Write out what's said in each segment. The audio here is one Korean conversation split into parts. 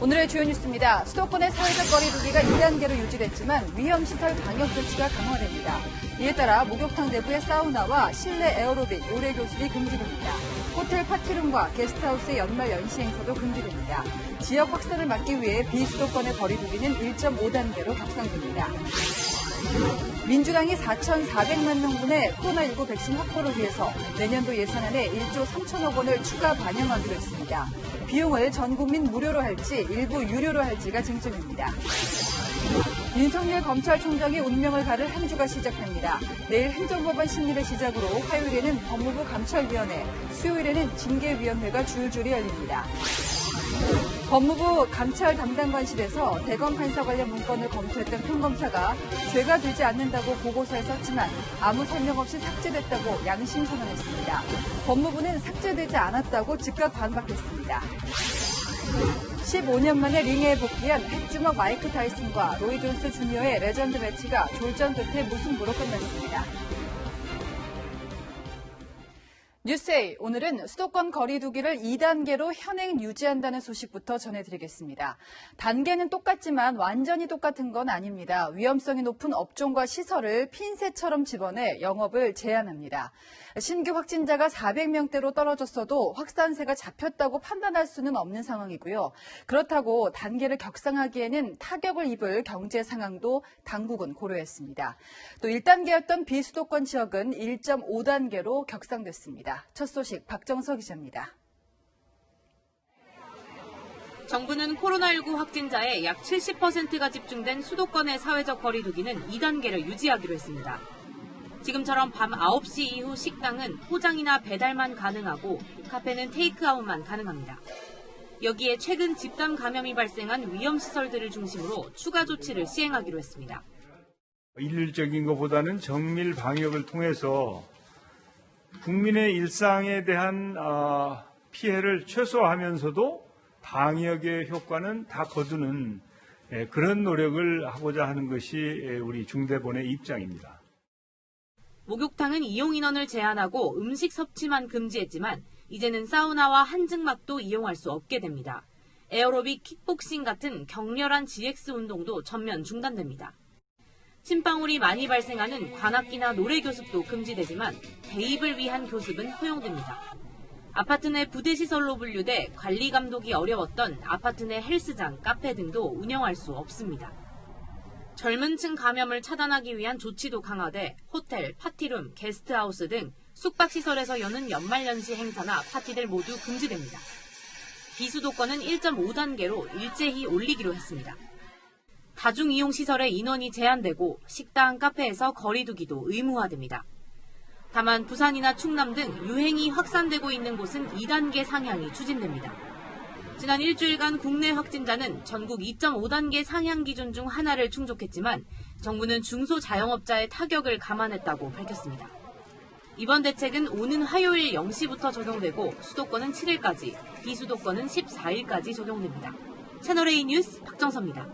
오늘의 주요 뉴스입니다. 수도권의 사회적 거리 두기가 2단계로 유지됐지만 위험시설 방역 조치가 강화됩니다. 이에 따라 목욕탕 내부의 사우나와 실내 에어로빅, 요래 교습이 금지됩니다. 호텔 파티룸과 게스트하우스의 연말 연시 행사도 금지됩니다. 지역 확산을 막기 위해 비수도권의 거리 두기는 1.5단계로 격상됩니다. 민주당이 4,400만 명분의 코로나19 백신 확보를 위해서 내년도 예산안에 1조 3천억 원을 추가 반영하기로 했습니다. 비용을 전 국민 무료로 할지 일부 유료로 할지가 쟁점입니다. 윤석열 검찰총장의 운명을 가를 한 주가 시작합니다. 내일 행정법원 심리를 시작으로 화요일에는 법무부 감찰위원회, 수요일에는 징계위원회가 줄줄이 열립니다. 법무부 감찰 담당관실에서 대검 판사 관련 문건을 검토했던 평검사가 죄가 되지 않는다고 보고서에 썼지만 아무 설명 없이 삭제됐다고 양심 선언했습니다. 법무부는 삭제되지 않았다고 즉각 반박했습니다. 15년 만에 링에 복귀한 핵주먹 마이크 타이슨과 로이 존스 주니어의 레전드 매치가 졸전 끝에 무승부로 끝났습니다. 뉴스A, 오늘은 수도권 거리 두기를 2단계로 현행 유지한다는 소식부터 전해드리겠습니다. 단계는 똑같지만 완전히 똑같은 건 아닙니다. 위험성이 높은 업종과 시설을 핀셋처럼 집어내 영업을 제한합니다. 신규 확진자가 400명대로 떨어졌어도 확산세가 잡혔다고 판단할 수는 없는 상황이고요. 그렇다고 단계를 격상하기에는 타격을 입을 경제 상황도 당국은 고려했습니다. 또 1단계였던 비수도권 지역은 1.5단계로 격상됐습니다. 첫 소식 박정서 기자입니다. 정부는 코로나19 확진자의 약 70%가 집중된 수도권의 사회적 거리 두기는 2단계를 유지하기로 했습니다. 지금처럼 밤 9시 이후 식당은 포장이나 배달만 가능하고 카페는 테이크아웃만 가능합니다. 여기에 최근 집단 감염이 발생한 위험시설들을 중심으로 추가 조치를 시행하기로 했습니다. 일률적인 것보다는 정밀 방역을 통해서 국민의 일상에 대한 피해를 최소화하면서도 방역의 효과는 다 거두는 그런 노력을 하고자 하는 것이 우리 중대본의 입장입니다. 목욕탕은 이용 인원을 제한하고 음식 섭취만 금지했지만 이제는 사우나와 한증막도 이용할 수 없게 됩니다. 에어로빅, 킥복싱 같은 격렬한 GX 운동도 전면 중단됩니다. 침방울이 많이 발생하는 관악기나 노래 교습도 금지되지만 대입을 위한 교습은 허용됩니다. 아파트 내 부대시설로 분류돼 관리 감독이 어려웠던 아파트 내 헬스장, 카페 등도 운영할 수 없습니다. 젊은 층 감염을 차단하기 위한 조치도 강화돼 호텔, 파티룸, 게스트하우스 등 숙박시설에서 여는 연말연시 행사나 파티들 모두 금지됩니다. 비수도권은 1.5단계로 일제히 올리기로 했습니다. 다중이용시설의 인원이 제한되고 식당, 카페에서 거리 두기도 의무화됩니다. 다만 부산이나 충남 등 유행이 확산되고 있는 곳은 2단계 상향이 추진됩니다. 지난 일주일간 국내 확진자는 전국 2.5단계 상향 기준 중 하나를 충족했지만 정부는 중소자영업자의 타격을 감안했다고 밝혔습니다. 이번 대책은 오는 화요일 0시부터 적용되고 수도권은 7일까지, 비수도권은 14일까지 적용됩니다. 채널A 뉴스 박정서입니다.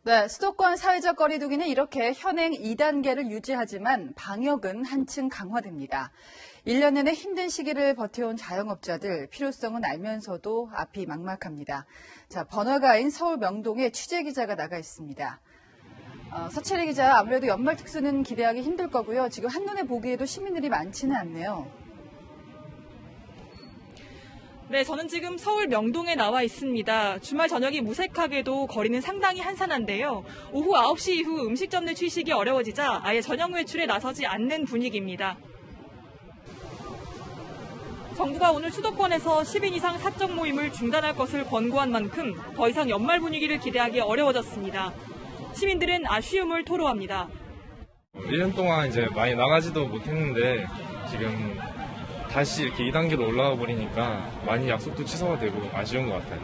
네, 수도권 사회적 거리 두기는 이렇게 현행 2단계를 유지하지만 방역은 한층 강화됩니다. 1년 내내 힘든 시기를 버텨온 자영업자들 필요성은 알면서도 앞이 막막합니다. 자, 번화가인 서울 명동에 취재기자가 나가 있습니다. 서채리 기자, 아무래도 연말 특수는 기대하기 힘들 거고요. 지금 한눈에 보기에도 시민들이 많지는 않네요. 네, 저는 지금 서울 명동에 나와 있습니다. 주말 저녁이 무색하게도 거리는 상당히 한산한데요. 오후 9시 이후 음식점 내 취식이 어려워지자 아예 저녁 외출에 나서지 않는 분위기입니다. 정부가 오늘 수도권에서 10인 이상 사적 모임을 중단할 것을 권고한 만큼 더 이상 연말 분위기를 기대하기 어려워졌습니다. 시민들은 아쉬움을 토로합니다. 1년 동안 이제 많이 나가지도 못했는데 지금 다시 이렇게 2단계로 올라가 버리니까 많이 약속도 취소가 되고 아쉬운 것 같아요.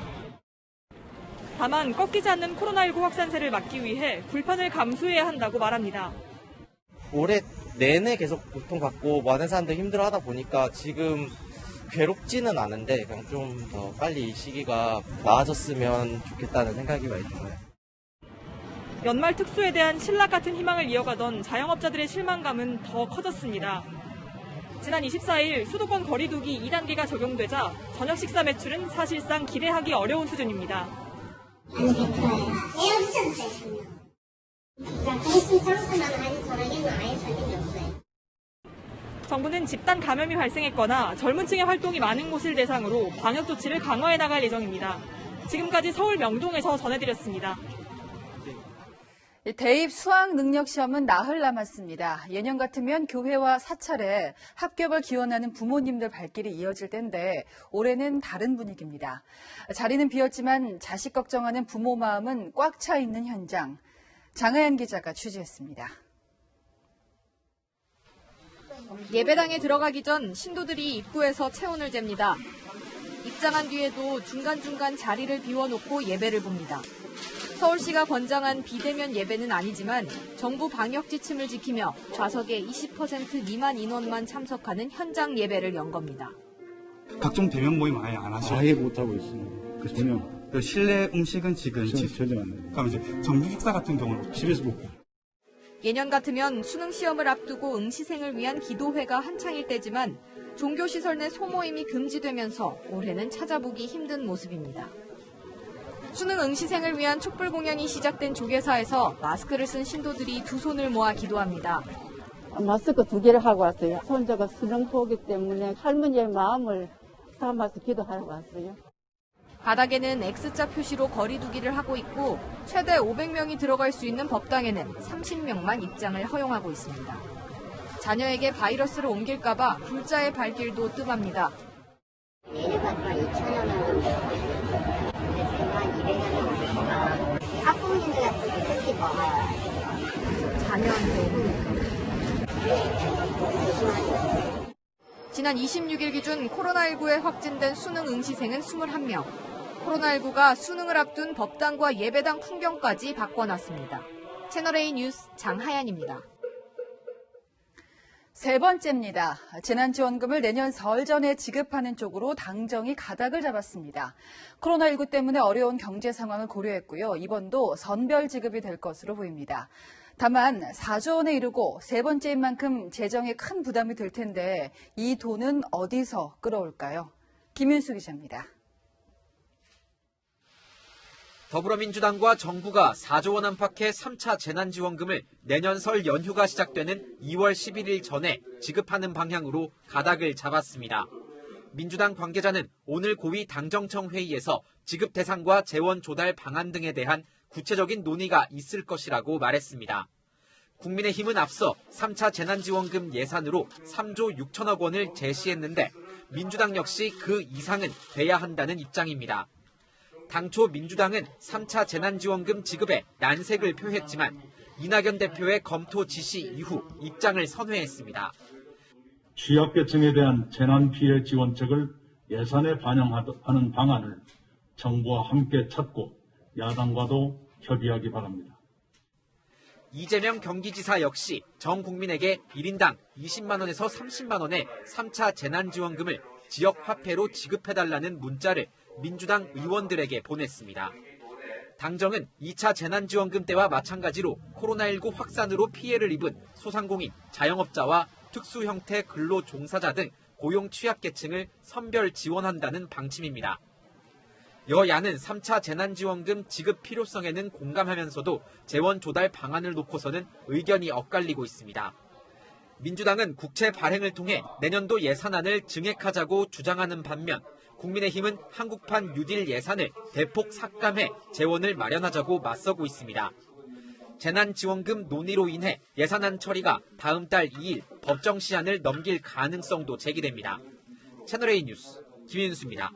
다만 꺾이지 않는 코로나19 확산세를 막기 위해 불편을 감수해야 한다고 말합니다. 올해 내내 계속 고통받고 많은 사람들이 힘들어하다 보니까 지금 괴롭지는 않은데 그냥 좀 더 빨리 이 시기가 나아졌으면 좋겠다는 생각이 많이 들어요. 연말 특수에 대한 신락 같은 희망을 이어가던 자영업자들의 실망감은 더 커졌습니다. 지난 24일 수도권 거리두기 2단계가 적용되자 저녁 식사 매출은 사실상 기대하기 어려운 수준입니다. 아니 100%예요. 에어주셨어요. 전혀. 대신 장소는 아니 저녁에는 아예 설명이 없어요. 정부는 집단 감염이 발생했거나 젊은 층의 활동이 많은 곳을 대상으로 방역 조치를 강화해 나갈 예정입니다. 지금까지 서울 명동에서 전해드렸습니다. 대입 수학 능력 시험은 나흘 남았습니다. 예년 같으면 교회와 사찰에 합격을 기원하는 부모님들 발길이 이어질 텐데 올해는 다른 분위기입니다. 자리는 비었지만 자식 걱정하는 부모 마음은 꽉 차 있는 현장. 장하연 기자가 취재했습니다. 예배당에 들어가기 전 신도들이 입구에서 체온을 잽니다. 입장한 뒤에도 중간중간 자리를 비워놓고 예배를 봅니다. 서울시가 권장한 비대면 예배는 아니지만 정부 방역 지침을 지키며 좌석의 20% 미만 인원만 참석하는 현장 예배를 연 겁니다. 각종 대면 모임 아예 안 하셔요? 아예 못하고 있어요. 전혀. 실내 음식은 지금 전혀 안 해요. 그럼 이제 정규 식사 같은 경우는 집에서 먹고. 예년 같으면 수능 시험을 앞두고 응시생을 위한 기도회가 한창일 때지만 종교시설 내 소모임이 금지되면서 올해는 찾아보기 힘든 모습입니다. 수능 응시생을 위한 촛불 공연이 시작된 조계사에서 마스크를 쓴 신도들이 두 손을 모아 기도합니다. 마스크 2개를 하고 왔어요. 손자가 수능 보기 때문에 할머니의 마음을 담아서 기도하러 왔어요. 바닥에는 X자 표시로 거리두기를 하고 있고 최대 500명이 들어갈 수 있는 법당에는 30명만 입장을 허용하고 있습니다. 자녀에게 바이러스를 옮길까봐 불자의 발길도 뜸합니다. 내년 같으면 2,000원 학부모님들 같은 게 특히 먹어요. 자녀한테. 지난 26일 기준 코로나19에 확진된 수능 응시생은 21명. 코로나19가 수능을 앞둔 법당과 예배당 풍경까지 바꿔놨습니다. 채널A 뉴스 장하연입니다. 세 번째입니다. 재난지원금을 내년 설 전에 지급하는 쪽으로 당정이 가닥을 잡았습니다. 코로나19 때문에 어려운 경제 상황을 고려했고요. 이번도 선별 지급이 될 것으로 보입니다. 다만 4조 원에 이르고 세 번째인 만큼 재정에 큰 부담이 될 텐데 이 돈은 어디서 끌어올까요? 김윤수 기자입니다. 더불어민주당과 정부가 4조 원 안팎의 3차 재난지원금을 내년 설 연휴가 시작되는 2월 11일 전에 지급하는 방향으로 가닥을 잡았습니다. 민주당 관계자는 오늘 고위 당정청 회의에서 지급 대상과 재원 조달 방안 등에 대한 구체적인 논의가 있을 것이라고 말했습니다. 국민의힘은 앞서 3차 재난지원금 예산으로 3조 6천억 원을 제시했는데 민주당 역시 그 이상은 돼야 한다는 입장입니다. 당초 민주당은 3차 재난지원금 지급에 난색을 표했지만 이낙연 대표의 검토 지시 이후 입장을 선회했습니다. 취약계층에 대한 재난피해 지원책을 예산에 반영하는 방안을 정부와 함께 찾고 야당과도 협의하기 바랍니다. 이재명 경기지사 역시 전 국민에게 1인당 20만 원에서 30만 원의 3차 재난지원금을 지역 화폐로 지급해달라는 문자를 민주당 의원들에게 보냈습니다. 당정은 2차 재난지원금 때와 마찬가지로 코로나19 확산으로 피해를 입은 소상공인, 자영업자와 특수형태 근로종사자 등 고용 취약계층을 선별 지원한다는 방침입니다. 여야는 3차 재난지원금 지급 필요성에는 공감하면서도 재원 조달 방안을 놓고서는 의견이 엇갈리고 있습니다. 민주당은 국채 발행을 통해 내년도 예산안을 증액하자고 주장하는 반면 국민의힘은 한국판 뉴딜 예산을 대폭 삭감해 재원을 마련하자고 맞서고 있습니다. 재난지원금 논의로 인해 예산안 처리가 다음 달 2일 법정 시한을 넘길 가능성도 제기됩니다. 채널A 뉴스 김윤수입니다.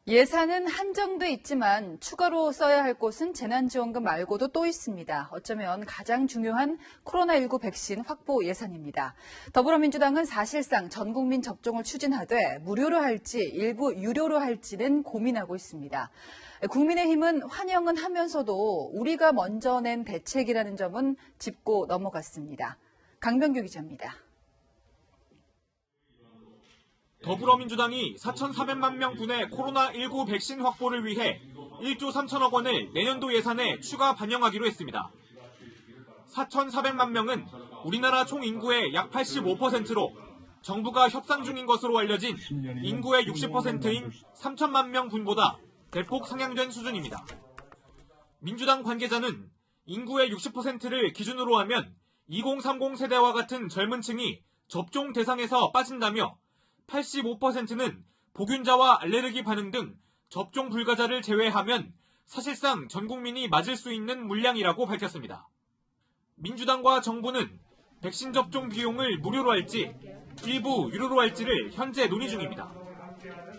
예산은 한정돼 있지만 추가로 써야 할 곳은 재난지원금 말고도 또 있습니다. 어쩌면 가장 중요한 코로나19 백신 확보 예산입니다. 더불어민주당은 사실상 전 국민 접종을 추진하되 무료로 할지 일부 유료로 할지는 고민하고 있습니다. 국민의힘은 환영은 하면서도 우리가 먼저 낸 대책이라는 점은 짚고 넘어갔습니다. 강병규 기자입니다. 더불어민주당이 4,400만 명분의 코로나19 백신 확보를 위해 1조 3천억 원을 내년도 예산에 추가 반영하기로 했습니다. 4,400만 명은 우리나라 총 인구의 약 85%로 정부가 협상 중인 것으로 알려진 인구의 60%인 3천만 명 군보다 대폭 상향된 수준입니다. 민주당 관계자는 인구의 60%를 기준으로 하면 2030 세대와 같은 젊은 층이 접종 대상에서 빠진다며 85%는 복균자와 알레르기 반응 등 접종 불가자를 제외하면 사실상 전 국민이 맞을 수 있는 물량이라고 밝혔습니다. 민주당과 정부는 백신 접종 비용을 무료로 할지 일부 유료로 할지를 현재 논의 중입니다.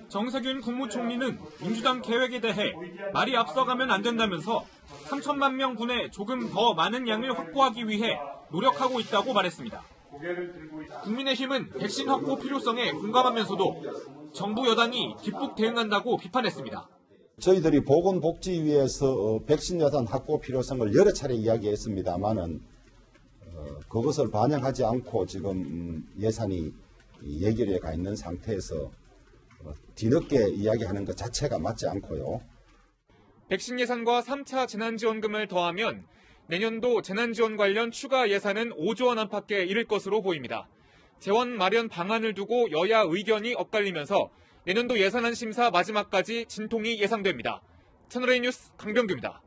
정세균 국무총리는 민주당 계획에 대해 말이 앞서가면 안 된다면서 3천만 명 분의 조금 더 많은 양을 확보하기 위해 노력하고 있다고 말했습니다. 국민의힘은 백신 확보 필요성에 공감하면서도 정부 여당이 뒷북 대응한다고 비판했습니다. 저희들이 보건복지위에서 백신 예산 확보 필요성을 여러 차례 이야기했습니다만은 그것을 반영하지 않고 지금 예산이 예결위에 가 있는 상태에서 뒤늦게 이야기하는 것 자체가 맞지 않고요. 백신 예산과 3차 재난지원금을 더하면 내년도 재난지원 관련 추가 예산은 5조 원 안팎에 이를 것으로 보입니다. 재원 마련 방안을 두고 여야 의견이 엇갈리면서 내년도 예산안 심사 마지막까지 진통이 예상됩니다. 채널A 뉴스 강병규입니다.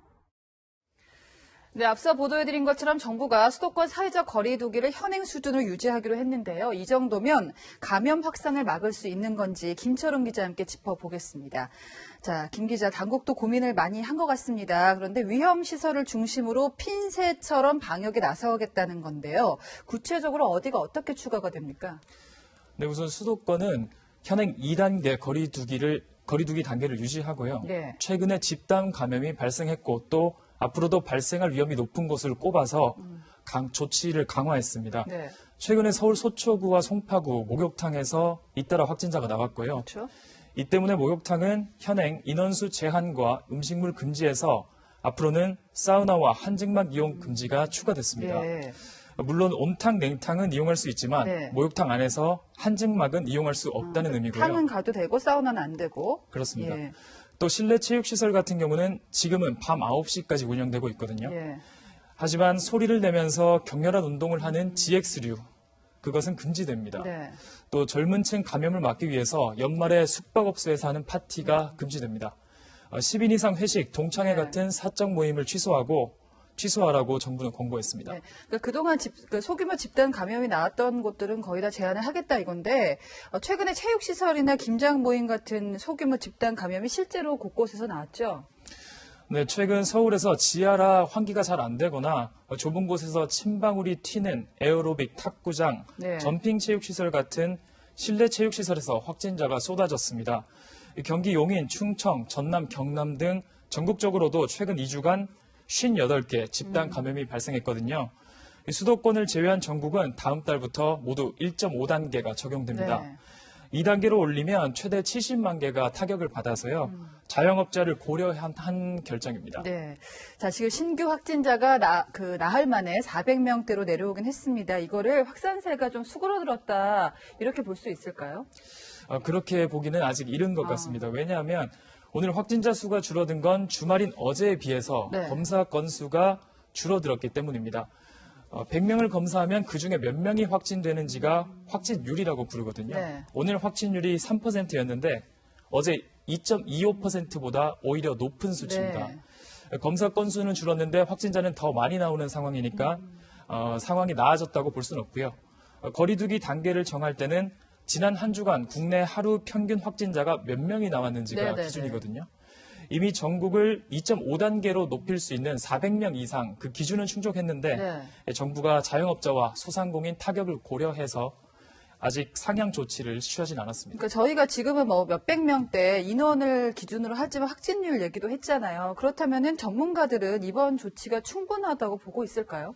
네, 앞서 보도해드린 것처럼 정부가 수도권 사회적 거리 두기를 현행 수준으로 유지하기로 했는데요. 이 정도면 감염 확산을 막을 수 있는 건지 김철웅 기자와 함께 짚어보겠습니다. 자, 김 기자, 당국도 고민을 많이 한 것 같습니다. 그런데 위험시설을 중심으로 핀셋처럼 방역에 나서겠다는 건데요. 구체적으로 어디가 어떻게 추가가 됩니까? 네, 우선 수도권은 현행 2단계 거리두기 단계를 유지하고요. 네. 최근에 집단 감염이 발생했고 또 앞으로도 발생할 위험이 높은 곳을 꼽아서 조치를 강화했습니다. 네. 최근에 서울 서초구와 송파구, 목욕탕에서 잇따라 확진자가 나왔고요. 그렇죠. 이 때문에 목욕탕은 현행 인원수 제한과 음식물 금지에서 앞으로는 사우나와 한증막 이용 금지가 추가됐습니다. 네. 물론 온탕, 냉탕은 이용할 수 있지만 네. 목욕탕 안에서 한증막은 이용할 수 없다는 의미고요. 탕은 가도 되고 사우나는 안 되고. 그렇습니다. 예. 또 실내 체육시설 같은 경우는 지금은 밤 9시까지 운영되고 있거든요. 예. 하지만 소리를 내면서 격렬한 운동을 하는 GX류, 그것은 금지됩니다. 네. 또 젊은 층 감염을 막기 위해서 연말에 숙박업소에서 하는 파티가 금지됩니다. 10인 이상 회식, 동창회 네. 같은 사적 모임을 취소하라고 정부는 권고했습니다. 네. 그러니까 그동안 소규모 집단 감염이 나왔던 곳들은 거의 다 제한을 하겠다 이건데 최근에 체육시설이나 김장 모임 같은 소규모 집단 감염이 실제로 곳곳에서 나왔죠? 네, 최근 서울에서 지하라 환기가 잘 안 되거나 좁은 곳에서 침방울이 튀는 에어로빅 탁구장, 네. 점핑 체육시설 같은 실내 체육시설에서 확진자가 쏟아졌습니다. 경기 용인, 충청, 전남, 경남 등 전국적으로도 최근 2주간 58개 집단 감염이 발생했거든요. 수도권을 제외한 전국은 다음 달부터 모두 1.5단계가 적용됩니다. 네. 2단계로 올리면 최대 70만 개가 타격을 받아서요. 자영업자를 고려한 결정입니다. 네. 자, 지금 신규 확진자가 나흘 만에 400명대로 내려오긴 했습니다. 이거를 확산세가 좀 수그러들었다 이렇게 볼 수 있을까요? 그렇게 보기는 아직 이른 것 같습니다. 왜냐하면 오늘 확진자 수가 줄어든 건 주말인 어제에 비해서 네. 검사 건수가 줄어들었기 때문입니다. 100명을 검사하면 그중에 몇 명이 확진되는지가 확진율이라고 부르거든요. 네. 오늘 확진율이 3%였는데 어제 2.25%보다 오히려 높은 수치입니다. 네. 검사 건수는 줄었는데 확진자는 더 많이 나오는 상황이니까 상황이 나아졌다고 볼 수는 없고요. 거리두기 단계를 정할 때는 지난 한 주간 국내 하루 평균 확진자가 몇 명이 나왔는지가 네네네. 기준이거든요. 이미 전국을 2.5단계로 높일 수 있는 400명 이상 그 기준은 충족했는데 네. 정부가 자영업자와 소상공인 타격을 고려해서 아직 상향 조치를 취하진 않았습니다. 그러니까 저희가 지금은 뭐 몇백 명대 인원을 기준으로 하지만 확진율 얘기도 했잖아요. 그렇다면은 전문가들은 이번 조치가 충분하다고 보고 있을까요?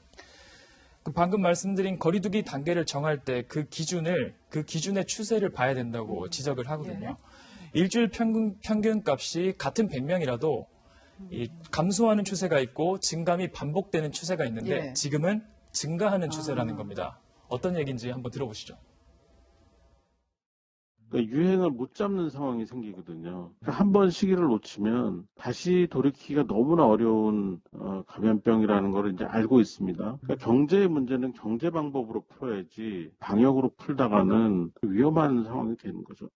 방금 말씀드린 거리두기 단계를 정할 때 그 기준의 추세를 봐야 된다고 지적을 하거든요. 일주일 평균 값이 같은 100명이라도 감소하는 추세가 있고 증감이 반복되는 추세가 있는데 예. 지금은 증가하는 추세라는 겁니다. 어떤 얘기인지 한번 들어보시죠. 그러니까 유행을 못 잡는 상황이 생기거든요. 그러니까 한 번 시기를 놓치면 다시 돌이키기가 너무나 어려운 감염병이라는 걸 이제 알고 있습니다. 그러니까 경제의 문제는 경제 방법으로 풀어야지 방역으로 풀다가는 위험한 상황이 되는 거죠.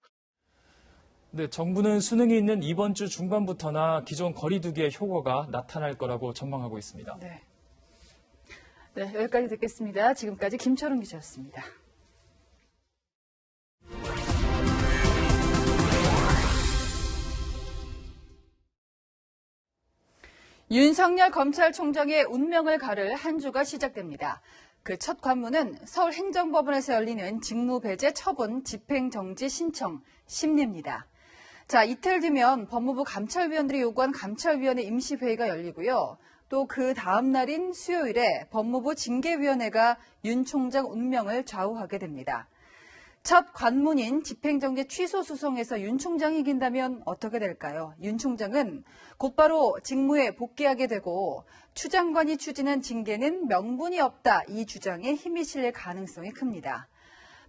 네, 정부는 수능이 있는 이번 주 중반부터나 기존 거리두기의 효과가 나타날 거라고 전망하고 있습니다. 네, 여기까지 듣겠습니다. 지금까지 김철웅 기자였습니다. 윤석열 검찰총장의 운명을 가를 한 주가 시작됩니다. 그 첫 관문은 서울행정법원에서 열리는 직무배제 처분 집행정지 신청 심리입니다. 자, 이틀 뒤면 법무부 감찰위원들이 요구한 감찰위원회 임시회의가 열리고요. 또 그 다음 날인 수요일에 법무부 징계위원회가 윤 총장 운명을 좌우하게 됩니다. 첫 관문인 집행정지 취소 소송에서 윤 총장이 이긴다면 어떻게 될까요? 윤 총장은 곧바로 직무에 복귀하게 되고 추 장관이 추진한 징계는 명분이 없다, 이 주장에 힘이 실릴 가능성이 큽니다.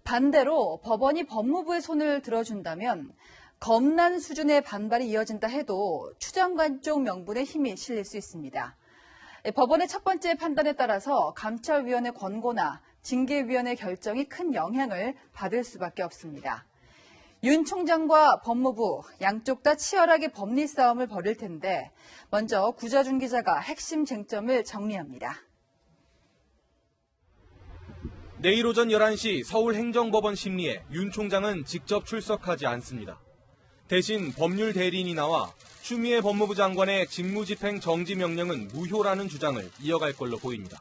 반대로 법원이 법무부의 손을 들어준다면 검난 수준의 반발이 이어진다 해도 추 장관 쪽 명분에 힘이 실릴 수 있습니다. 법원의 첫 번째 판단에 따라서 감찰위원회 권고나 징계위원회 결정이 큰 영향을 받을 수밖에 없습니다. 윤 총장과 법무부 양쪽 다 치열하게 법리 싸움을 벌일 텐데 먼저 구자준 기자가 핵심 쟁점을 정리합니다. 내일 오전 11시 서울행정법원 심리에 윤 총장은 직접 출석하지 않습니다. 대신 법률 대리인이 나와 추미애 법무부 장관의 직무집행 정지 명령은 무효라는 주장을 이어갈 걸로 보입니다.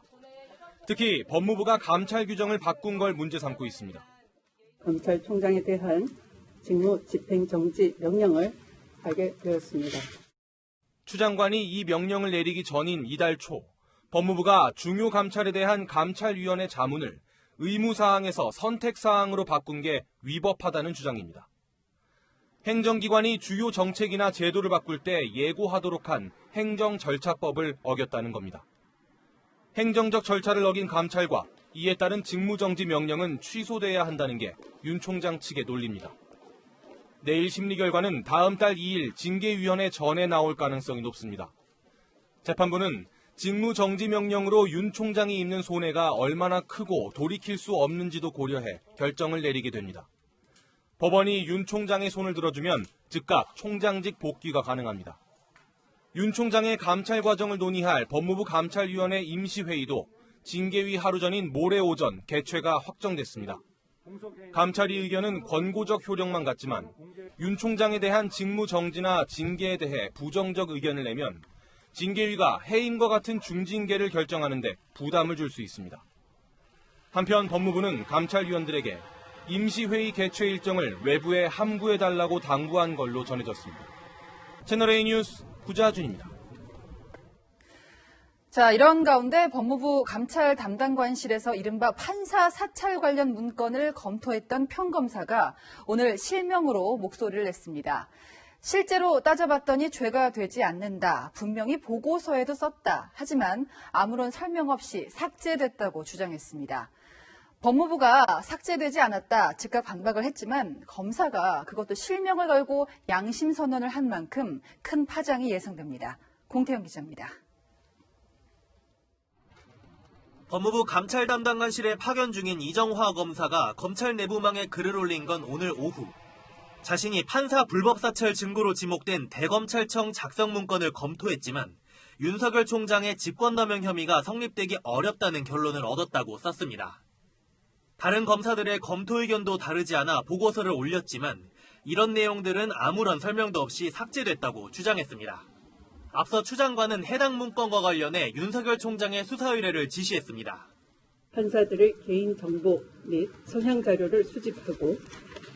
특히 법무부가 감찰 규정을 바꾼 걸 문제 삼고 있습니다. 검찰총장에 대한 직무집행정지 명령을 하게 되었습니다. 추 장관이 이 명령을 내리기 전인 이달 초 법무부가 중요 감찰에 대한 감찰위원회 자문을 의무사항에서 선택사항으로 바꾼 게 위법하다는 주장입니다. 행정기관이 주요 정책이나 제도를 바꿀 때 예고하도록 한 행정절차법을 어겼다는 겁니다. 행정적 절차를 어긴 감찰과 이에 따른 직무정지 명령은 취소돼야 한다는 게 윤 총장 측의 논리입니다. 내일 심리 결과는 다음 달 2일 징계위원회 전에 나올 가능성이 높습니다. 재판부는 직무정지 명령으로 윤 총장이 입는 손해가 얼마나 크고 돌이킬 수 없는지도 고려해 결정을 내리게 됩니다. 법원이 윤 총장의 손을 들어주면 즉각 총장직 복귀가 가능합니다. 윤 총장의 감찰 과정을 논의할 법무부 감찰위원회 임시회의도 징계위 하루 전인 모레 오전 개최가 확정됐습니다. 감찰위 의견은 권고적 효력만 같지만 윤 총장에 대한 직무 정지나 징계에 대해 부정적 의견을 내면 징계위가 해임과 같은 중징계를 결정하는데 부담을 줄 수 있습니다. 한편 법무부는 감찰위원들에게 임시회의 개최 일정을 외부에 함구해달라고 당부한 걸로 전해졌습니다. 채널A 뉴스 구자준입니다. 자, 이런 가운데 법무부 감찰 담당관실에서 이른바 판사 사찰 관련 문건을 검토했던 평검사가 오늘 실명으로 목소리를 냈습니다. 실제로 따져봤더니 죄가 되지 않는다. 분명히 보고서에도 썼다. 하지만 아무런 설명 없이 삭제됐다고 주장했습니다. 법무부가 삭제되지 않았다 즉각 반박을 했지만 검사가 그것도 실명을 걸고 양심 선언을 한 만큼 큰 파장이 예상됩니다. 공태영 기자입니다. 법무부 감찰 담당관실에 파견 중인 이정화 검사가 검찰 내부망에 글을 올린 건 오늘 오후. 자신이 판사 불법 사찰 증거로 지목된 대검찰청 작성 문건을 검토했지만 윤석열 총장의 직권남용 혐의가 성립되기 어렵다는 결론을 얻었다고 썼습니다. 다른 검사들의 검토 의견도 다르지 않아 보고서를 올렸지만 이런 내용들은 아무런 설명도 없이 삭제됐다고 주장했습니다. 앞서 추 장관은 해당 문건과 관련해 윤석열 총장의 수사 의뢰를 지시했습니다. 판사들의 개인정보 및 성향 자료를 수집하고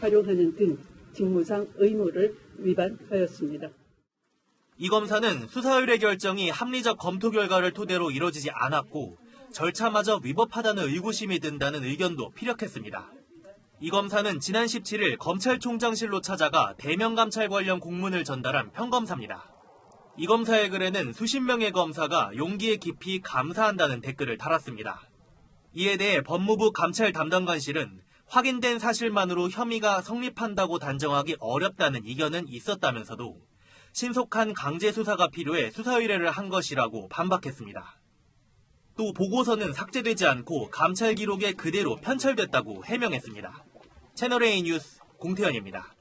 활용하는 등 직무상 의무를 위반하였습니다. 이 검사는 수사 의뢰 결정이 합리적 검토 결과를 토대로 이뤄지지 않았고 절차마저 위법하다는 의구심이 든다는 의견도 피력했습니다. 이 검사는 지난 17일 검찰총장실로 찾아가 대면감찰 관련 공문을 전달한 평검사입니다. 이 검사의 글에는 수십 명의 검사가 용기에 깊이 감사한다는 댓글을 달았습니다. 이에 대해 법무부 감찰 담당관실은 확인된 사실만으로 혐의가 성립한다고 단정하기 어렵다는 이견은 있었다면서도 신속한 강제 수사가 필요해 수사 의뢰를 한 것이라고 반박했습니다. 또 보고서는 삭제되지 않고 감찰 기록에 그대로 편철됐다고 해명했습니다. 채널A 뉴스 공태현입니다.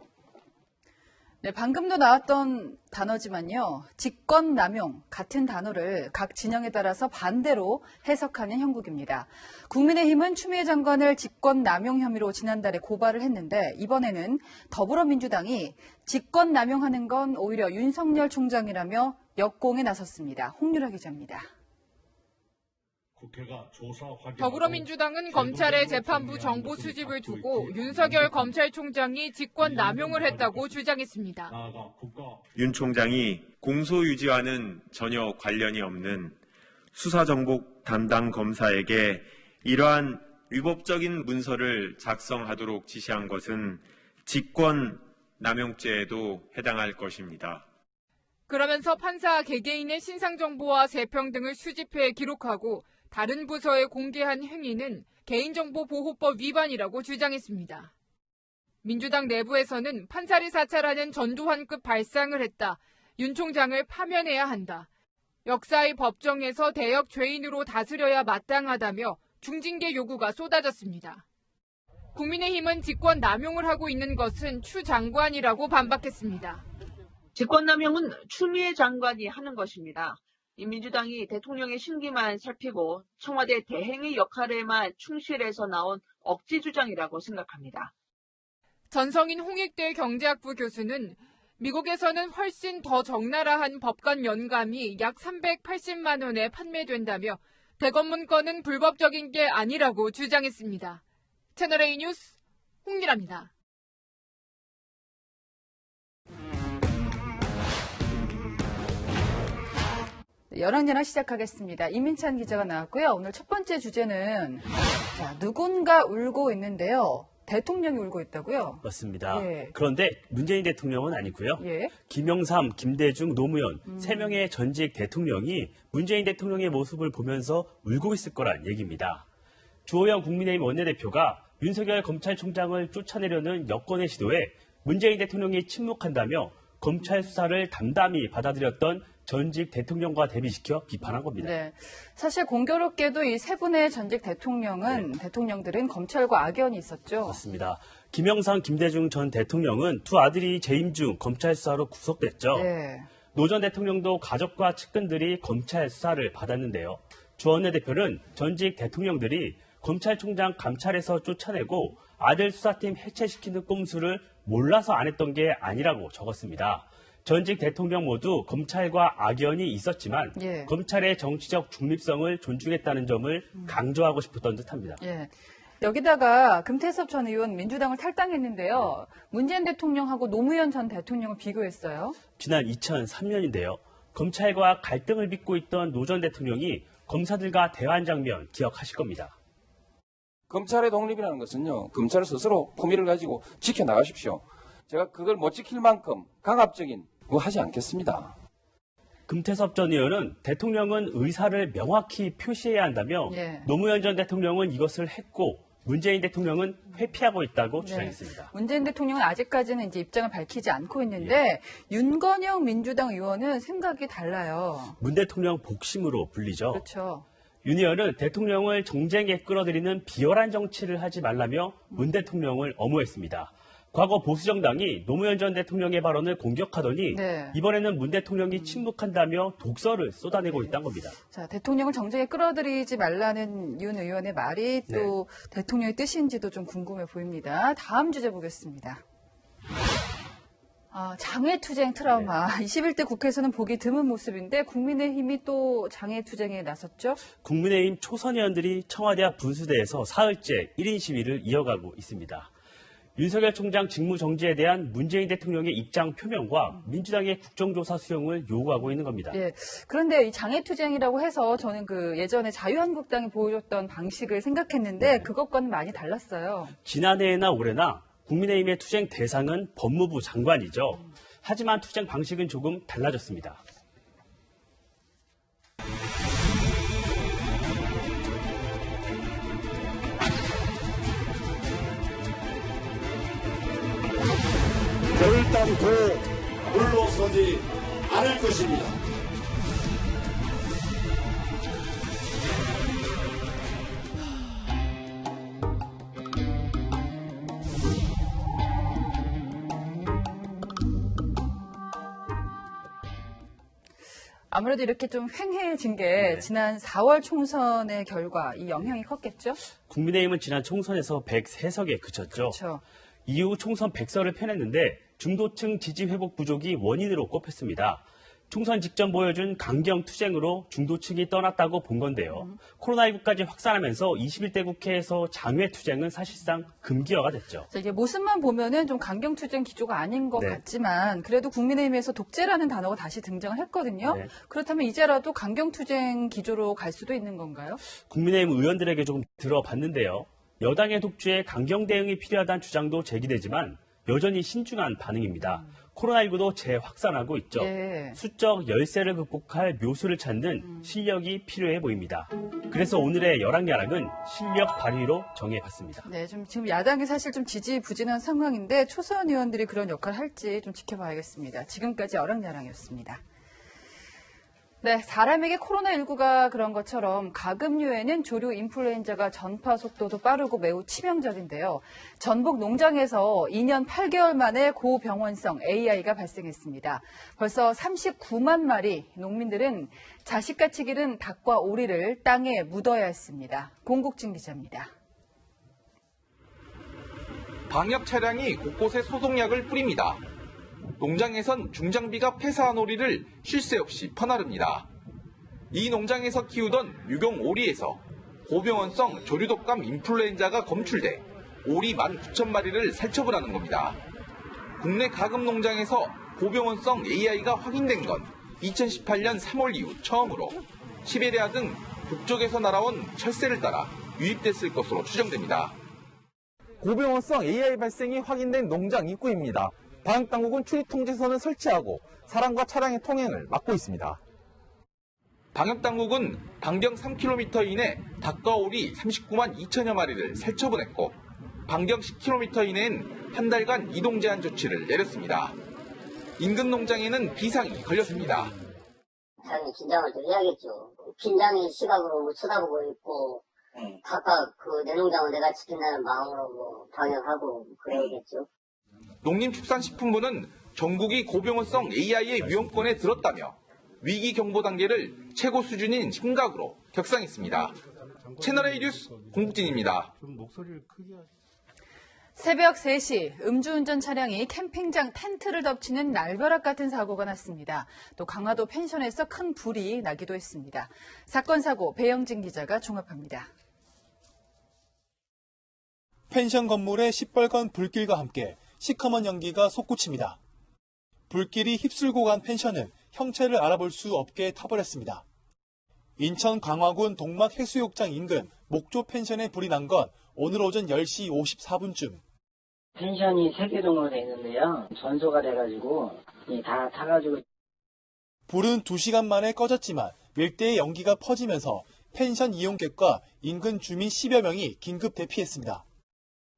네, 방금도 나왔던 단어지만요. 직권남용 같은 단어를 각 진영에 따라서 반대로 해석하는 형국입니다. 국민의힘은 추미애 장관을 직권남용 혐의로 지난달에 고발을 했는데 이번에는 더불어민주당이 직권남용하는 건 오히려 윤석열 총장이라며 역공에 나섰습니다. 홍유라 기자입니다. 더불어민주당은 검찰의 재판부 정보 수집을 두고 윤석열 검찰총장이 직권 남용을 했다고 주장했습니다. 윤 총장이 공소유지와는 전혀 관련이 없는 수사정보 담당 검사에게 이러한 위법적인 문서를 작성하도록 지시한 것은 직권 남용죄에도 해당할 것입니다. 그러면서 판사 개개인의 신상정보와 세평 등을 수집해 기록하고 다른 부서에 공개한 행위는 개인정보보호법 위반이라고 주장했습니다. 민주당 내부에서는 판사를 사찰하는 전두환급 발상을 했다. 윤 총장을 파면해야 한다. 역사의 법정에서 대역 죄인으로 다스려야 마땅하다며 중징계 요구가 쏟아졌습니다. 국민의힘은 직권 남용을 하고 있는 것은 추 장관이라고 반박했습니다. 직권남용은 추미애 장관이 하는 것입니다. 이 민주당이 대통령의 심기만 살피고 청와대 대행의 역할에만 충실해서 나온 억지 주장이라고 생각합니다. 전성인 홍익대 경제학부 교수는 미국에서는 훨씬 더 적나라한 법관 연감이 약 380만 원에 판매된다며 대검 문건은 불법적인 게 아니라고 주장했습니다. 채널A 뉴스 홍유라입니다. 열왕연화 시작하겠습니다. 이민찬 기자가 나왔고요. 오늘 첫 번째 주제는 누군가 울고 있는데요. 대통령이 울고 있다고요? 맞습니다. 예. 그런데 문재인 대통령은 아니고요. 예. 김영삼, 김대중, 노무현 3명의 전직 대통령이 문재인 대통령의 모습을 보면서 울고 있을 거란 얘기입니다. 주호영 국민의힘 원내대표가 윤석열 검찰총장을 쫓아내려는 여권의 시도에 문재인 대통령이 침묵한다며 검찰 수사를 담담히 받아들였던 전직 대통령과 대비시켜 비판한 겁니다. 네. 사실 공교롭게도 이 세 분의 전직 대통령들은 검찰과 악연이 있었죠. 맞습니다. 김영삼, 김대중 전 대통령은 두 아들이 재임 중 검찰 수사로 구속됐죠. 네. 노 전 대통령도 가족과 측근들이 검찰 수사를 받았는데요. 주 원내대표는 전직 대통령들이 검찰총장 감찰에서 쫓아내고 아들 수사팀 해체시키는 꼼수를 몰라서 안 했던 게 아니라고 적었습니다. 전직 대통령 모두 검찰과 악연이 있었지만 예. 검찰의 정치적 중립성을 존중했다는 점을 강조하고 싶었던 듯합니다. 예. 여기다가 금태섭 전 의원 민주당을 탈당했는데요. 문재인 대통령하고 노무현 전 대통령을 비교했어요. 지난 2003년인데요. 검찰과 갈등을 빚고 있던 노 전 대통령이 검사들과 대화한 장면 기억하실 겁니다. 검찰의 독립이라는 것은요. 검찰 스스로 품위를 가지고 지켜나가십시오. 제가 그걸 못 지킬 만큼 강압적인 거 하지 않겠습니다. 금태섭 전 의원은 대통령은 의사를 명확히 표시해야 한다며 예. 노무현 전 대통령은 이것을 했고 문재인 대통령은 회피하고 있다고 주장했습니다. 문재인 대통령은 아직까지는 이제 입장을 밝히지 않고 있는데 윤건영 민주당 의원은 생각이 달라요. 문 대통령 복심으로 불리죠. 그렇죠. 윤 의원은 대통령을 정쟁에 끌어들이는 비열한 정치를 하지 말라며 문 대통령을 엄호했습니다. 과거 보수정당이 노무현 전 대통령의 발언을 공격하더니 네. 이번에는 문 대통령이 침묵한다며 독설을 쏟아내고 있다는 겁니다. 자, 대통령을 정쟁에 끌어들이지 말라는 윤 의원의 말이 또 대통령의 뜻인지도 좀 궁금해 보입니다. 다음 주제 보겠습니다. 장외투쟁 트라우마. 21대 국회에서는 보기 드문 모습인데 국민의힘이 또 장외투쟁에 나섰죠? 국민의힘 초선 의원들이 청와대 앞 분수대에서 사흘째 1인 시위를 이어가고 있습니다. 윤석열 총장 직무 정지에 대한 문재인 대통령의 입장 표명과 민주당의 국정조사 수용을 요구하고 있는 겁니다. 예. 그런데 이 장애투쟁이라고 해서 저는 그 예전에 자유한국당이 보여줬던 방식을 생각했는데 그것과는 많이 달랐어요. 지난해나 올해나 국민의힘의 투쟁 대상은 법무부 장관이죠. 하지만 투쟁 방식은 조금 달라졌습니다. 결단코 물러서지 않을 것입니다. 아무래도 이렇게 좀 횡해진 게 지난 4월 총선의 결과 이 영향이 컸겠죠? 국민의힘은 지난 총선에서 103석에 그쳤죠. 그렇죠. 이후 총선 100석을 펴냈는데 중도층 지지 회복 부족이 원인으로 꼽혔습니다. 총선 직전 보여준 강경 투쟁으로 중도층이 떠났다고 본 건데요. 코로나19까지 확산하면서 21대 국회에서 장외 투쟁은 사실상 금기화가 됐죠. 이게 모습만 보면은 좀 강경 투쟁 기조가 아닌 것 같지만 그래도 국민의힘에서 독재라는 단어가 다시 등장을 했거든요. 그렇다면 이제라도 강경 투쟁 기조로 갈 수도 있는 건가요? 국민의힘 의원들에게 조금 들어봤는데요. 여당의 독주에 강경 대응이 필요하다는 주장도 제기되지만 여전히 신중한 반응입니다. 코로나19도 재확산하고 있죠. 수적 열세를 극복할 묘수를 찾는 실력이 필요해 보입니다. 그래서 오늘의 열악야락은 실력 발휘로 정해봤습니다. 네, 지금 야당이 사실 좀 지지부진한 상황인데 초선 의원들이 그런 역할을 할지 좀 지켜봐야겠습니다. 지금까지 열악야락이었습니다. 네, 사람에게 코로나19가 그런 것처럼 가금류에는 조류 인플루엔자가 전파 속도도 빠르고 매우 치명적인데요. 전북 농장에서 2년 8개월 만에 고병원성 AI가 발생했습니다. 벌써 39만 마리, 농민들은 자식같이 기른 닭과 오리를 땅에 묻어야 했습니다. 공국진 기자입니다. 방역 차량이 곳곳에 소독약을 뿌립니다. 농장에선 중장비가 폐사한 오리를 쉴 새 없이 퍼나릅니다. 이 농장에서 키우던 유경 오리에서 고병원성 조류독감 인플루엔자가 검출돼 오리 19,000마리를 살처분하는 겁니다. 국내 가금 농장에서 고병원성 AI가 확인된 건 2018년 3월 이후 처음으로 시베리아 등 북쪽에서 날아온 철새를 따라 유입됐을 것으로 추정됩니다. 고병원성 AI 발생이 확인된 농장 입구입니다. 방역당국은 출입 통제선을 설치하고 사람과 차량의 통행을 막고 있습니다. 방역당국은 반경 3km 이내 닭과 오리 39만 2천여 마리를 살처분했고 반경 10km 이내엔 한 달간 이동 제한 조치를 내렸습니다. 인근 농장에는 비상이 걸렸습니다. 당연히 긴장을 또 해야겠죠. 긴장의 시각으로 쳐다보고 있고 각각 내 농장을 내가 지킨다는 마음으로 방역하고 그래야겠죠. 농림축산식품부는 전국이 고병원성 AI의 위험권에 들었다며 위기 경보 단계를 최고 수준인 심각으로 격상했습니다. 채널A 뉴스 공국진입니다. 새벽 3시 음주운전 차량이 캠핑장 텐트를 덮치는 날벼락 같은 사고가 났습니다. 또 강화도 펜션에서 큰 불이 나기도 했습니다. 사건 사고 배영진 기자가 종합합니다. 펜션 건물의 시뻘건 불길과 함께 시커먼 연기가 솟구칩니다. 불길이 휩쓸고 간 펜션은 형체를 알아볼 수 없게 타버렸습니다. 인천 강화군 동막 해수욕장 인근 목조 펜션에 불이 난 건 오늘 오전 10시 54분쯤. 펜션이 3개 동으로 돼 있는데요. 전소가 돼가지고 다 타가지고. 불은 2시간 만에 꺼졌지만 일대의 연기가 퍼지면서 펜션 이용객과 인근 주민 10여 명이 긴급 대피했습니다.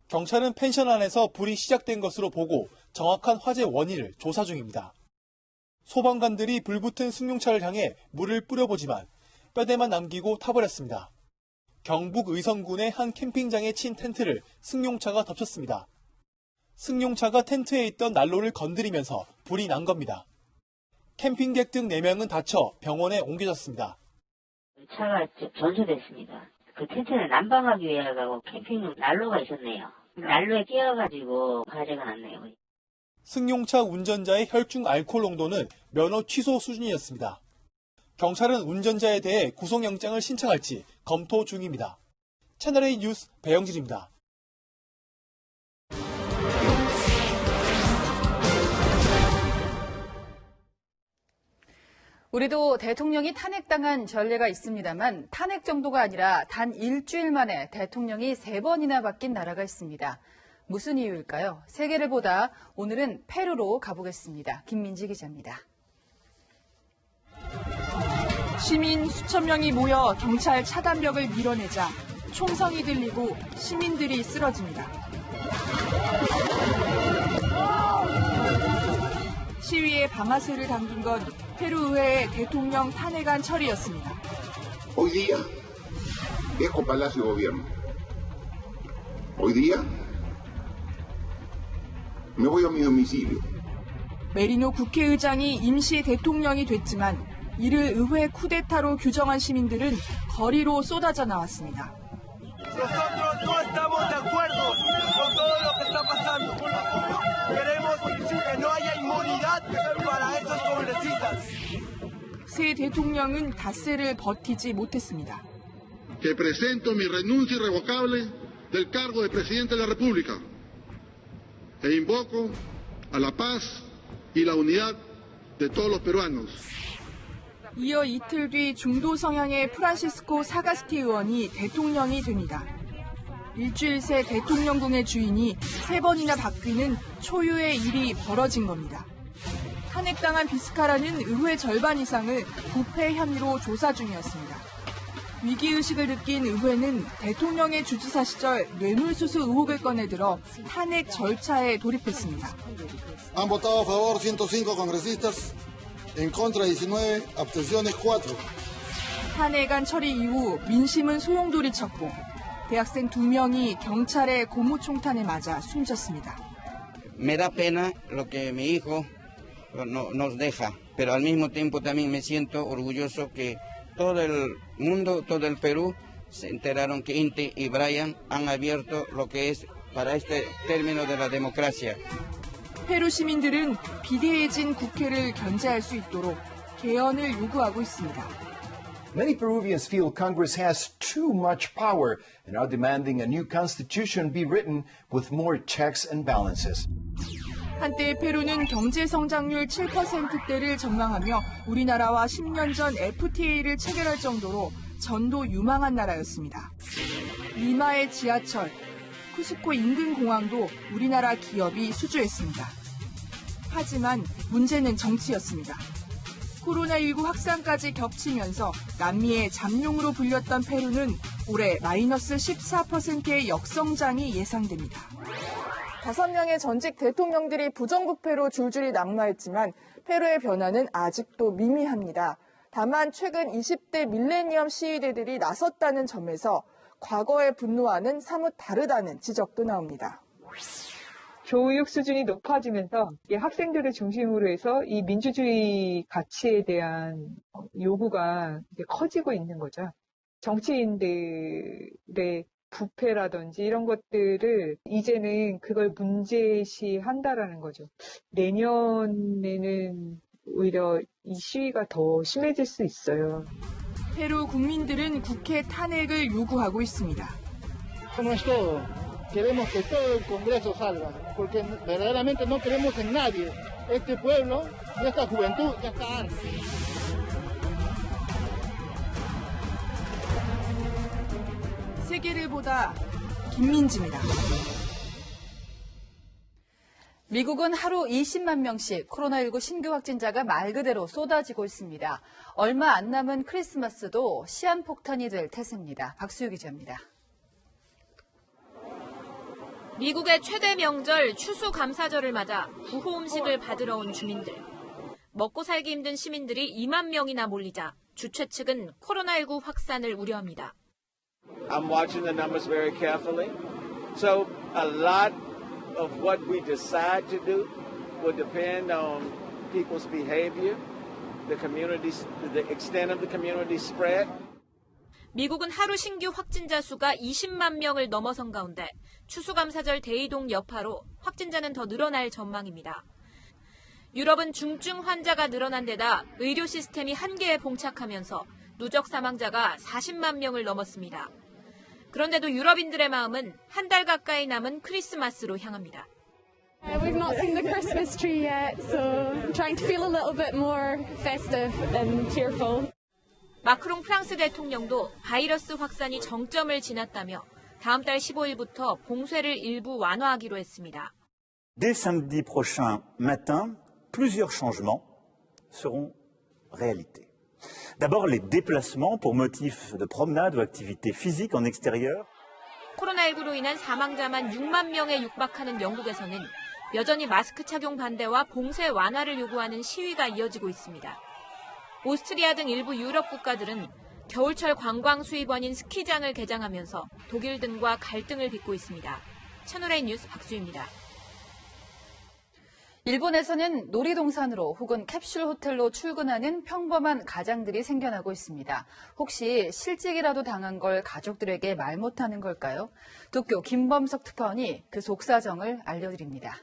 경찰은 펜션 안에서 불이 시작된 것으로 보고 정확한 화재 원인을 조사 중입니다. 소방관들이 불붙은 승용차를 향해 물을 뿌려보지만 뼈대만 남기고 타버렸습니다. 경북 의성군의 한 캠핑장에 친 텐트를 승용차가 덮쳤습니다. 승용차가 텐트에 있던 난로를 건드리면서 불이 난 겁니다. 캠핑객 등 4명은 다쳐 병원에 옮겨졌습니다. 차가 전소됐습니다. 그 텐트를 난방하기 위해 가고 캠핑용 난로가 있었네요. 난로에 끼어가지고 화재가 났네요. 승용차 운전자의 혈중 알코올 농도는 면허 취소 수준이었습니다. 경찰은 운전자에 대해 구속영장을 신청할지 검토 중입니다. 채널A 뉴스 배영진입니다. 우리도 대통령이 탄핵당한 전례가 있습니다만 탄핵 정도가 아니라 단 일주일 만에 대통령이 3번이나 바뀐 나라가 있습니다. 무슨 이유일까요? 세계를 보다 오늘은 페루로 가보겠습니다. 김민지 기자입니다. 시민 수천 명이 모여 경찰 차단벽을 밀어내자 총성이 들리고 시민들이 쓰러집니다. 총리의 방아쇠를 당긴 건 페루 의회의 대통령 탄핵안 처리였습니다. Hoy día dejo Palacio de Gobierno. Hoy día me voy a mi domicilio. 메리노 국회의장이 임시 대통령이 됐지만 이를 의회 쿠데타로 규정한 시민들은 거리로 쏟아져 나왔습니다. Nosotros no estamos de acuerdo con todo lo que está pasando. Queremos que no haya inmunidad para esos congresistas. 새 대통령은 닷새를 버티지 못했습니다. Que presento mi renuncia irrevocable del cargo de presidente de la República e invoco a la paz y la unidad de todos los peruanos. 이어 이틀 뒤 중도 성향의 프란시스코 사가스티 의원이 대통령이 됩니다. 일주일 새 대통령궁의 주인이 3번이나 바뀌는 초유의 일이 벌어진 겁니다. 탄핵당한 비스카라는 의회 절반 이상을 부패 혐의로 조사 중이었습니다. 위기의식을 느낀 의회는 대통령의 주지사 시절 뇌물수수 의혹을 꺼내들어 탄핵 절차에 돌입했습니다. Han votado a favor 105 congresistas, en contra 19, abstenciones 4. 탄핵안 처리 이후 민심은 소용돌이쳤고 대학생 2명이 경찰의 고무총탄에 맞아 숨졌습니다. Me da pena lo que mi hijo nos deja, pero al mismo tiempo también me siento orgulloso que todo el mundo, todo el Perú se enteraron que Inti y Brian han abierto lo que es para este término de la democracia. 페루 시민들은 비대해진 국회를 견제할 수 있도록 개헌을 요구하고 있습니다. Many Peruvians feel Congress has too much power and are demanding a new constitution be written with more checks and balances. 한때 페루는 경제 성장률 7%대를 전망하며 우리나라와 10년 전 FTA를 체결할 정도로 전도 유망한 나라였습니다. 리마의 지하철, 쿠스코 인근 공항도 우리나라 기업이 수주했습니다. 하지만 문제는 정치였습니다. 코로나19 확산까지 겹치면서 남미의 잠룡으로 불렸던 페루는 올해 마이너스 14%의 역성장이 예상됩니다. 5명의 전직 대통령들이 부정부패로 줄줄이 낙마했지만 페루의 변화는 아직도 미미합니다. 다만 최근 20대 밀레니엄 시위대들이 나섰다는 점에서 과거의 분노와는 사뭇 다르다는 지적도 나옵니다. 교육 수준이 높아지면서 학생들을 중심으로 해서 이 민주주의 가치에 대한 요구가 이제 커지고 있는 거죠. 정치인들의 부패라든지 이런 것들을 이제는 그걸 문제시한다라는 거죠. 내년에는 오히려 이 시위가 더 심해질 수 있어요. 페루 국민들은 국회 탄핵을 요구하고 있습니다. No es todo. Queremos que todo el Congreso salga, porque verdaderamente no creemos en nadie. Este pueblo y esta juventud ya está harta. 세계를 보다 김민지입니다. 미국은 하루 20만 명씩 코로나19 신규 확진자가 말 그대로 쏟아지고 있습니다. 얼마 안 남은 크리스마스도 시한폭탄이 될 태세입니다. 박수유 기자입니다. 미국의 최대 명절 추수감사절을 맞아 구호 음식을 받으러 온 주민들. 먹고 살기 힘든 시민들이 2만 명이나 몰리자 주최 측은 코로나19 확산을 우려합니다. I'm watching the numbers very carefully. So a lot of what we decide to do will depend on people's behavior, the extent of the community spread. 미국은 하루 신규 확진자 수가 20만 명을 넘어선 가운데 추수감사절 대이동 여파로 확진자는 더 늘어날 전망입니다. 유럽은 중증 환자가 늘어난 데다 의료 시스템이 한계에 봉착하면서 누적 사망자가 40만 명을 넘었습니다. 그런데도 유럽인들의 마음은 한 달 가까이 남은 크리스마스로 향합니다. We've not seen the Christmas tree yet, so I'm trying to feel a little bit more festive and cheerful. 마크롱 프랑스 대통령도 바이러스 확산이 정점을 지났다며 다음 달 15일부터 봉쇄를 일부 완화하기로 했습니다. Dès samedi prochain matin, plusieurs changements seront réalité. D'abord, les déplacements pour motifs de promenade ou activité physique en extérieur. 코로나19로 인한 사망자만 6만 명에 육박하는 영국에서는 여전히 마스크 착용 반대와 봉쇄 완화를 요구하는 시위가 이어지고 있습니다. 오스트리아 등 일부 유럽 국가들은 겨울철 관광 수입원인 스키장을 개장하면서 독일 등과 갈등을 빚고 있습니다. 채널A 뉴스 박수희입니다. 일본에서는 놀이동산으로 혹은 캡슐 호텔로 출근하는 평범한 가장들이 생겨나고 있습니다. 혹시 실직이라도 당한 걸 가족들에게 말 못하는 걸까요? 도쿄 김범석 특파원이 그 속사정을 알려드립니다.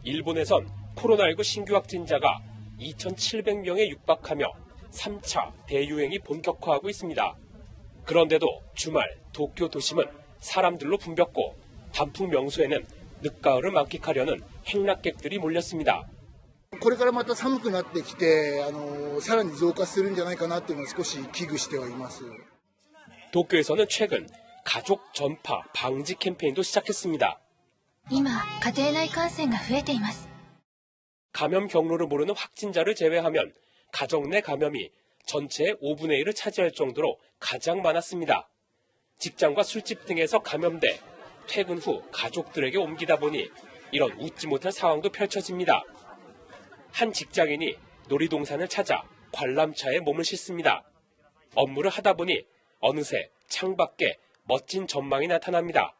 일본에선 코로나19 신규 확진자가 2,700명에 육박하며 3차 대유행이 본격화하고 있습니다. 그런데도 주말 도쿄 도심은 사람들로 붐볐고 단풍 명소에는 늦가을을 만끽하려는 행락객들이 몰렸습니다. これからまた寒くなってきて、さらに増加するんじゃないかなっていうのを少し危惧してはいます。 도쿄에서는 최근 가족 전파 방지 캠페인도 시작했습니다. 今、家庭内感染が増えています。 감염 경로를 모르는 확진자를 제외하면 가정 내 감염이 전체의 5분의 1을 차지할 정도로 가장 많았습니다. 직장과 술집 등에서 감염돼 퇴근 후 가족들에게 옮기다 보니 이런 웃지 못할 상황도 펼쳐집니다. 한 직장인이 놀이동산을 찾아 관람차에 몸을 싣습니다. 업무를 하다 보니 어느새 창밖에 멋진 전망이 나타납니다.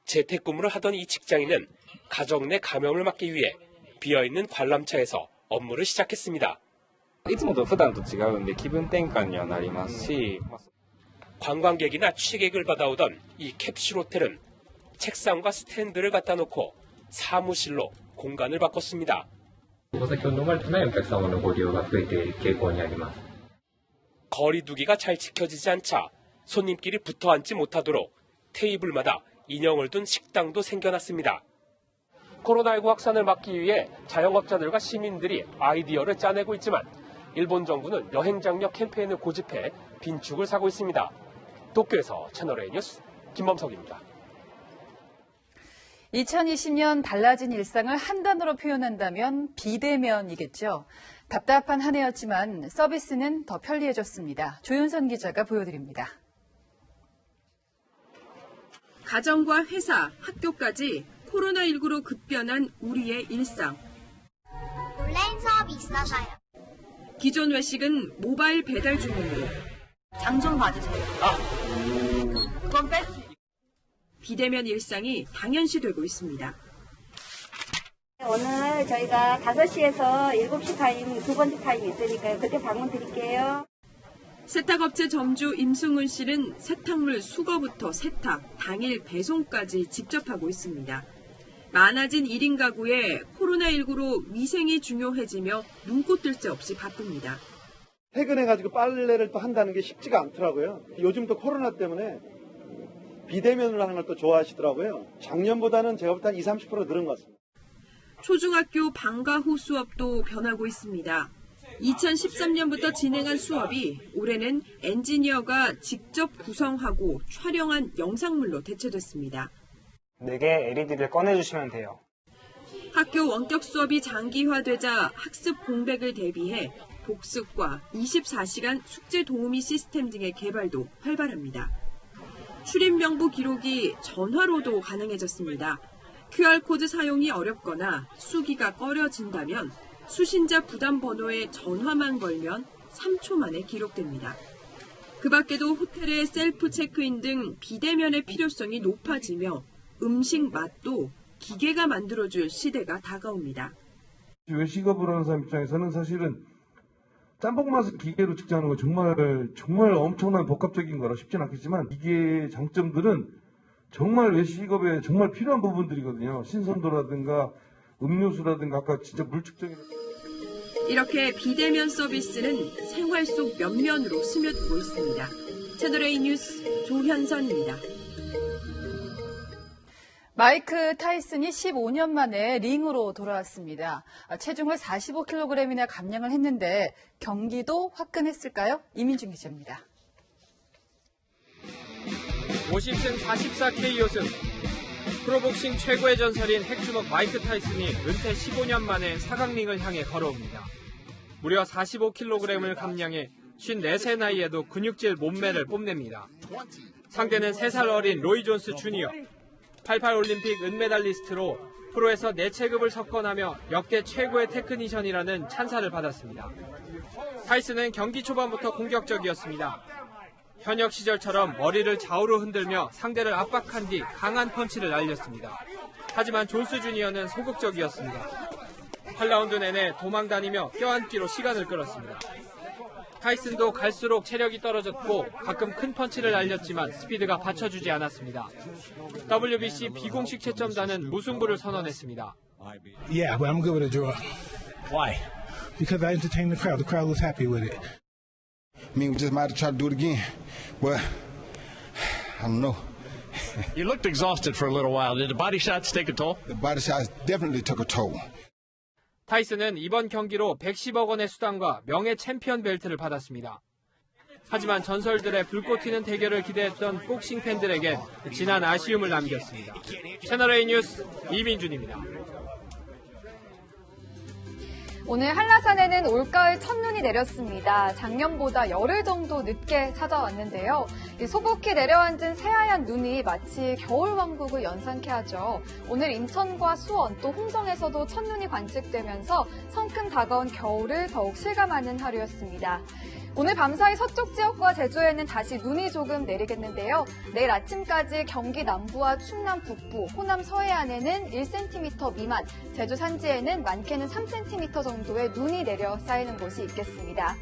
재택근무를 하던 이 직장인은 가정 내 감염을 막기 위해 비어있는 관람차에서 업무를 시작했습니다. いつもと普段と違うんで気分転換にはなりますし 관광객이나 취객을 받아오던 이 캡슐 호텔은 책상과 스탠드를 갖다 놓고 사무실로 공간을 바꿨습니다. お酒を飲まれてないお客様のご利用が増えている傾向にあります。 거리 두기가 잘 지켜지지 않자 손님끼리 붙어 앉지 못하도록 테이블마다 인형을 둔 식당도 생겨났습니다. 코로나19 확산을 막기 위해 자영업자들과 시민들이 아이디어를 짜내고 있지만 일본 정부는 여행 장려 캠페인을 고집해 빈축을 사고 있습니다. 도쿄에서 채널A 뉴스 김범석입니다. 2020년 달라진 일상을 한 단어로 표현한다면 비대면이겠죠. 답답한 한 해였지만 서비스는 더 편리해졌습니다. 조윤선 기자가 보여드립니다. 가정과 회사, 학교까지 코로나19로 급변한 우리의 일상. 온라인 사업이 있어서요. 기존 외식은 모바일 배달 주문으로. 장 좀 봐주세요. 그건 뺐습니다. 비대면 일상이 당연시되고 있습니다. 오늘 저희가 5시에서 7시 타임, 두 번째 타임 있으니까요. 그때 방문 드릴게요. 세탁업체 점주 임승훈 씨는 세탁물 수거부터 세탁, 당일 배송까지 직접 하고 있습니다. 많아진 1인 가구에 코로나19로 위생이 중요해지며 눈코 뜰 새 없이 바쁩니다. 퇴근해가지고 빨래를 또 한다는 게 쉽지가 않더라고요. 요즘 또 코로나 때문에 비대면으로 하는 걸 또 좋아하시더라고요. 작년보다는 제가 볼 때 한 20-30% 늘은 것 같습니다. 초중학교 방과 후 수업도 변하고 있습니다. 2013년부터 진행한 수업이 올해는 엔지니어가 직접 구성하고 촬영한 영상물로 대체됐습니다. 4개 LED를 꺼내주시면 돼요. 학교 원격 수업이 장기화되자 학습 공백을 대비해 복습과 24시간 숙제 도우미 시스템 등의 개발도 활발합니다. 출입 명부 기록이 전화로도 가능해졌습니다. QR코드 사용이 어렵거나 수기가 꺼려진다면 수신자 부담 번호에 전화만 걸면 3초 만에 기록됩니다. 그 밖에도 호텔의 셀프 체크인 등 비대면의 필요성이 높아지며 음식 맛도 기계가 만들어줄 시대가 다가옵니다. 외식업을 하는 사람 입장에서는 사실은 짬뽕 맛을 기계로 측정하는 거 정말 엄청난 복합적인 거라 쉽진 않겠지만 기계의 장점들은 정말 외식업에 정말 필요한 부분들이거든요. 신선도라든가 음료수라든가 아까 진짜 물 측정이 이렇게 비대면 서비스는 생활 속 면면으로 스며들고 있습니다. 채널A 뉴스 조현선입니다. 마이크 타이슨이 15년 만에 링으로 돌아왔습니다. 체중을 45kg이나 감량을 했는데 경기도 화끈했을까요? 이민중 기자입니다. 50승 44KO 승. 프로복싱 최고의 전설인 핵주먹 마이크 타이슨이 은퇴 15년 만에 4강링을 향해 걸어옵니다. 무려 45kg을 감량해 54세 나이에도 근육질 몸매를 뽐냅니다. 상대는 3살 어린 로이 존스 주니어. 88 올림픽 은메달리스트로 프로에서 4체급을 석권하며 역대 최고의 테크니션이라는 찬사를 받았습니다. 타이슨은 경기 초반부터 공격적이었습니다. 현역 시절처럼 머리를 좌우로 흔들며 상대를 압박한 뒤 강한 펀치를 날렸습니다. 하지만 존스 주니어는 소극적이었습니다. 8라운드 내내 도망다니며 껴안기로 시간을 끌었습니다. 타이슨도 갈수록 체력이 떨어졌고 가끔 큰 펀치를 날렸지만 스피드가 받쳐주지 않았습니다. WBC 비공식 채점단은 무승부를 선언했습니다. Yeah, but I'm good with a draw. Why? Because I entertained the crowd. The crowd was happy with it. I mean, we just might have tried to do it again, but I don't know. You looked exhausted for a little while. Did the body shots take a toll? The body shots definitely took a toll. 타이슨은 이번 경기로 110억 원의 수당과 명예 챔피언 벨트를 받았습니다. 하지만 전설들의 불꽃 튀는 대결을 기대했던 복싱 팬들에게 진한 아쉬움을 남겼습니다. 채널A 뉴스 이민준입니다. 오늘 한라산에는 올가을 첫눈이 내렸습니다. 작년보다 열흘 정도 늦게 찾아왔는데요. 소복히 내려앉은 새하얀 눈이 마치 겨울왕국을 연상케 하죠. 오늘 인천과 수원 또 홍성에서도 첫눈이 관측되면서 성큼 다가온 겨울을 더욱 실감하는 하루였습니다. 오늘 밤사이 서쪽 지역과 제주에는 다시 눈이 조금 내리겠는데요. 내일 아침까지 경기 남부와 충남 북부, 호남 서해안에는 1cm 미만, 제주 산지에는 많게는 3cm 정도의 눈이 내려 쌓이는 곳이 있겠습니다.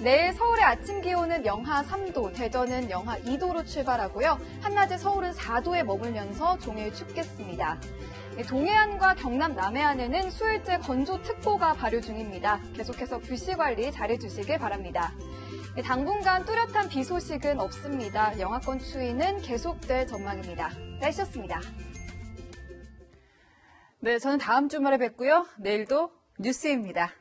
내일 서울의 아침 기온은 영하 3도, 대전은 영하 2도로 출발하고요. 한낮에 서울은 4도에 머물면서 종일 춥겠습니다. 동해안과 경남 남해안에는 수일째 건조특보가 발효 중입니다. 계속해서 불씨 관리 잘해주시길 바랍니다. 당분간 뚜렷한 비 소식은 없습니다. 영하권 추위는 계속될 전망입니다. 날씨였습니다. 네, 저는 다음 주말에 뵙고요. 내일도 뉴스입니다.